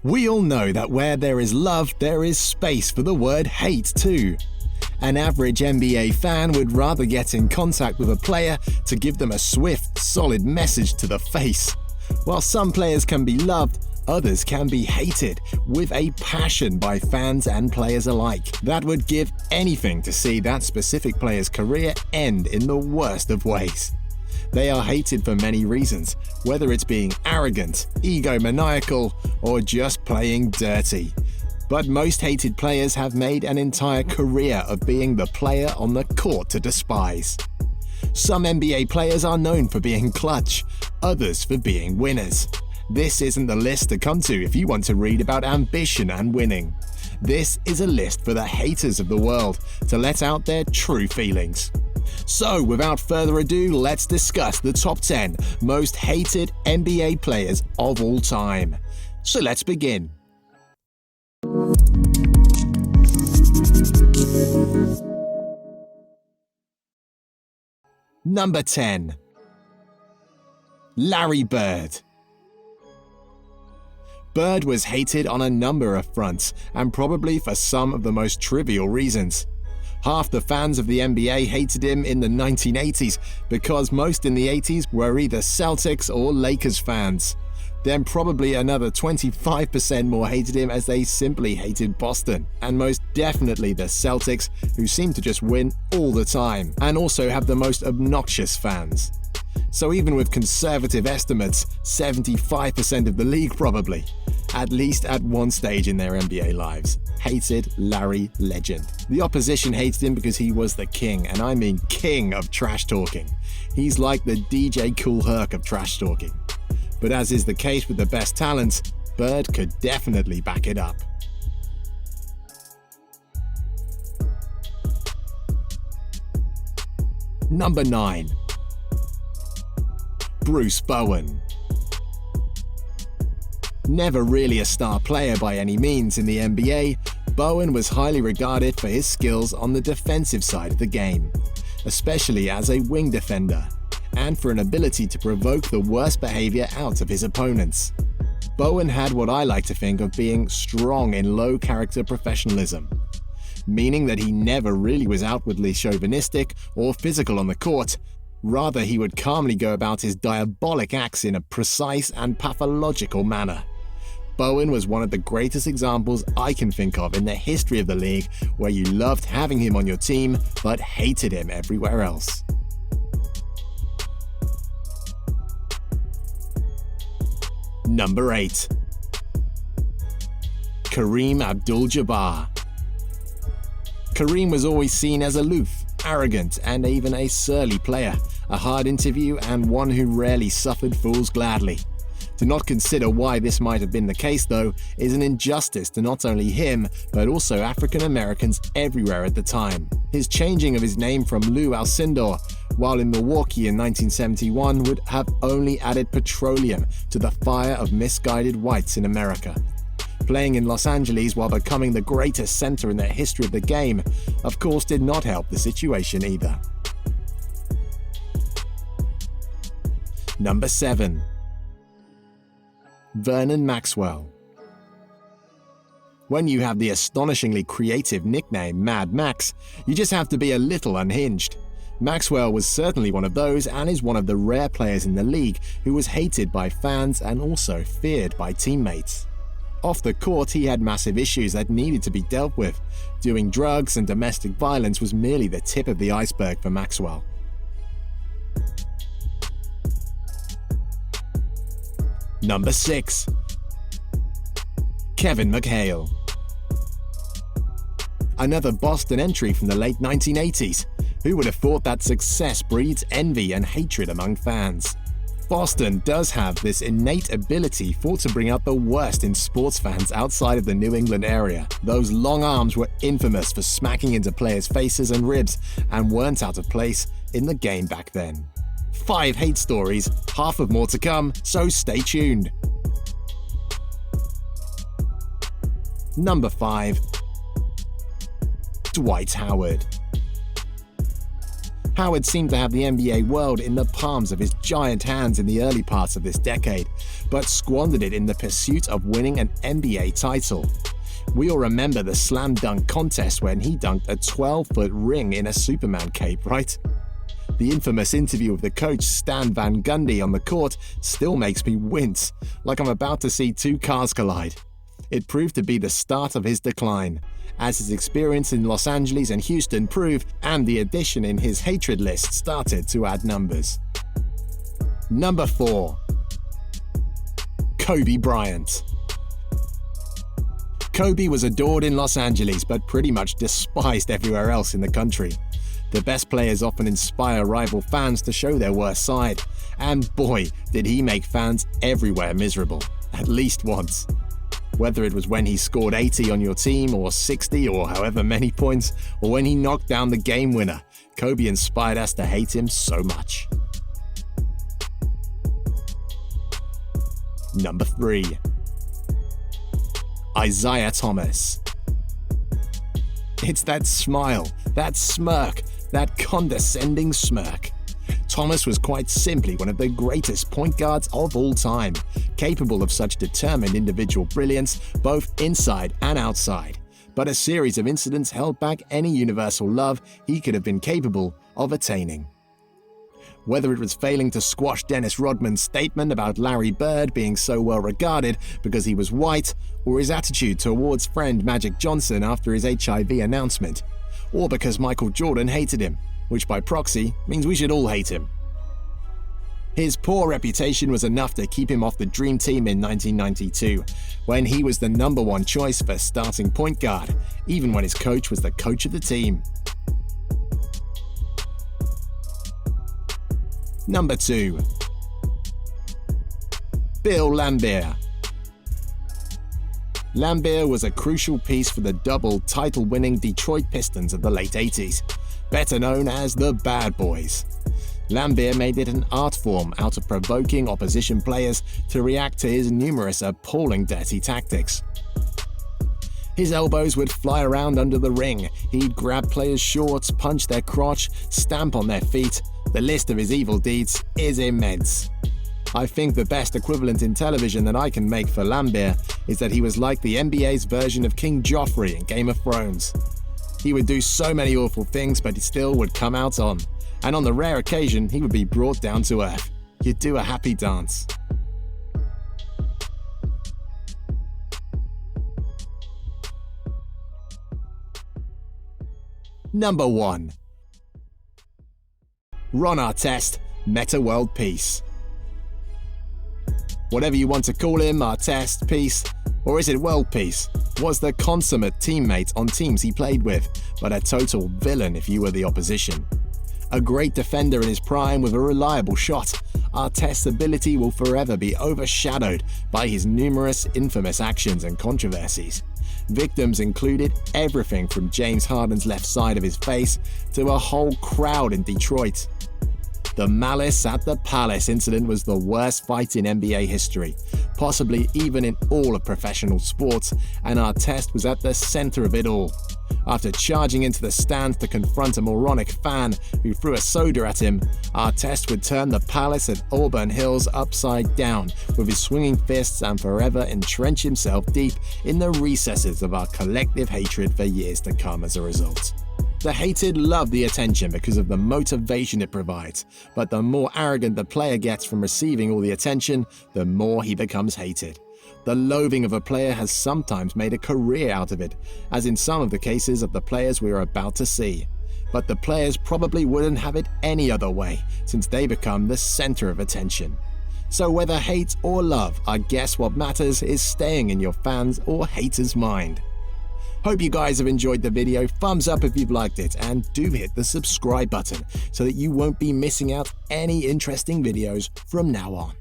We all know that where there is love, there is space for the word hate too. An average NBA fan would rather get in contact with a player to give them a swift, solid message to the face. While some players can be loved, others can be hated with a passion by fans and players alike. That would give anything to see that specific player's career end in the worst of ways. They are hated for many reasons, whether it's being arrogant, ego-maniacal, or just playing dirty. But most hated players have made an entire career of being the player on the court to despise. Some NBA players are known for being clutch, others for being winners. This isn't the list to come to if you want to read about ambition and winning. This is a list for the haters of the world to let out their true feelings. So, without further ado, let's discuss the top 10 most hated NBA players of all time. So let's begin. Number 10. Larry Bird. Bird was hated on a number of fronts, and probably for some of the most trivial reasons. Half the fans of the NBA hated him in the 1980s because most in the 80s were either Celtics or Lakers fans. Then probably another 25% more hated him as they simply hated Boston, and most definitely the Celtics, who seem to just win all the time, and also have the most obnoxious fans. So even with conservative estimates, 75% of the league probably, at least at one stage in their NBA lives, hated Larry Legend. The opposition hated him because he was the king, and I mean king of trash talking. He's like the DJ Kool Herc of trash talking. But as is the case with the best talents, Bird could definitely back it up. Number 9. Bruce Bowen. Never really a star player by any means in the NBA, Bowen was highly regarded for his skills on the defensive side of the game, especially as a wing defender, and for an ability to provoke the worst behavior out of his opponents. Bowen had what I like to think of being strong in low-character professionalism, meaning that he never really was outwardly chauvinistic or physical on the court. Rather, he would calmly go about his diabolic acts in a precise and pathological manner. Bowen was one of the greatest examples I can think of in the history of the league where you loved having him on your team but hated him everywhere else. Number 8. KareemAbdulJabbar. Kareem was always seen as aloof, arrogant, and even a surly player, a hard interview and one who rarely suffered fools gladly. To not consider why this might have been the case, though, is an injustice to not only him, but also African Americans everywhere at the time. His changing of his name from Lou Alcindor, while in Milwaukee in 1971, would have only added petroleum to the fire of misguided whites in America. Playing in Los Angeles while becoming the greatest center in the history of the game, of course, did not help the situation either. Number 7. Vernon Maxwell. When you have the astonishingly creative nickname Mad Max, you just have to be a little unhinged. Maxwell was certainly one of those, and is one of the rare players in the league who was hated by fans and also feared by teammates. Off the court, he had massive issues that needed to be dealt with. Doing drugs and domestic violence was merely the tip of the iceberg for Maxwell. Number 6. Kevin McHale. Another Boston entry from the late 1980s. Who would have thought that success breeds envy and hatred among fans? Boston does have this innate ability to bring out the worst in sports fans outside of the New England area. Those long arms were infamous for smacking into players' faces and ribs, and weren't out of place in the game back then. 5 hate stories, half of more to come, so stay tuned. Number 5. Dwight Howard. Howard seemed to have the NBA world in the palms of his giant hands in the early parts of this decade, but squandered it in the pursuit of winning an NBA title. We all remember the slam dunk contest when he dunked a 12-foot ring in a Superman cape, right? The infamous interview with the coach Stan Van Gundy on the court still makes me wince, like I'm about to see two cars collide. It proved to be the start of his decline, as his experience in Los Angeles and Houston proved, and the addition in his hatred list started to add numbers. Number 4. Kobe Bryant. Kobe was adored in Los Angeles, but pretty much despised everywhere else in the country. The best players often inspire rival fans to show their worst side, and boy, did he make fans everywhere miserable, at least once. Whether it was when he scored 80 on your team, or 60, or however many points, or when he knocked down the game winner, Kobe inspired us to hate him so much. Number 3. Isiah Thomas. It's that smile, that smirk, that condescending smirk. Thomas was quite simply one of the greatest point guards of all time, capable of such determined individual brilliance both inside and outside. But a series of incidents held back any universal love he could have been capable of attaining. Whether it was failing to squash Dennis Rodman's statement about Larry Bird being so well regarded because he was white, or his attitude towards friend Magic Johnson after his HIV announcement, or because Michael Jordan hated him, which by proxy means we should all hate him. His poor reputation was enough to keep him off the Dream Team in 1992, when he was the number 1 choice for starting point guard, even when his coach was the coach of the team. Number 2. Bill Laimbeer. Laimbeer was a crucial piece for the double title-winning Detroit Pistons of the late 80s, better known as the Bad Boys. Laimbeer made it an art form out of provoking opposition players to react to his numerous appalling dirty tactics. His elbows would fly around under the ring, he'd grab players' shorts, punch their crotch, stamp on their feet. The list of his evil deeds is immense. I think the best equivalent in television that I can make for Laimbeer is that he was like the NBA's version of King Joffrey in Game of Thrones. He would do so many awful things, but he still would come out on. And on the rare occasion, he would be brought down to earth. You'd do a happy dance. Number 1. Ron Artest, Meta World Peace. Whatever you want to call him, Artest, Peace, or is it World Peace, was the consummate teammate on teams he played with, but a total villain if you were the opposition. A great defender in his prime with a reliable shot, Artest's ability will forever be overshadowed by his numerous infamous actions and controversies. Victims included everything from James Harden's left side of his face to a whole crowd in Detroit. The Malice at the Palace incident was the worst fight in NBA history, possibly even in all of professional sports, and Artest was at the center of it all. After charging into the stands to confront a moronic fan who threw a soda at him, Artest would turn the Palace at Auburn Hills upside down with his swinging fists and forever entrench himself deep in the recesses of our collective hatred for years to come as a result. The hated love the attention because of the motivation it provides, but the more arrogant the player gets from receiving all the attention, the more he becomes hated. The loathing of a player has sometimes made a career out of it, as in some of the cases of the players we are about to see. But the players probably wouldn't have it any other way, since they become the center of attention. So whether hate or love, I guess what matters is staying in your fans' or haters' mind. Hope you guys have enjoyed the video. Thumbs up if you've liked it, and do hit the subscribe button so that you won't be missing out any interesting videos from now on.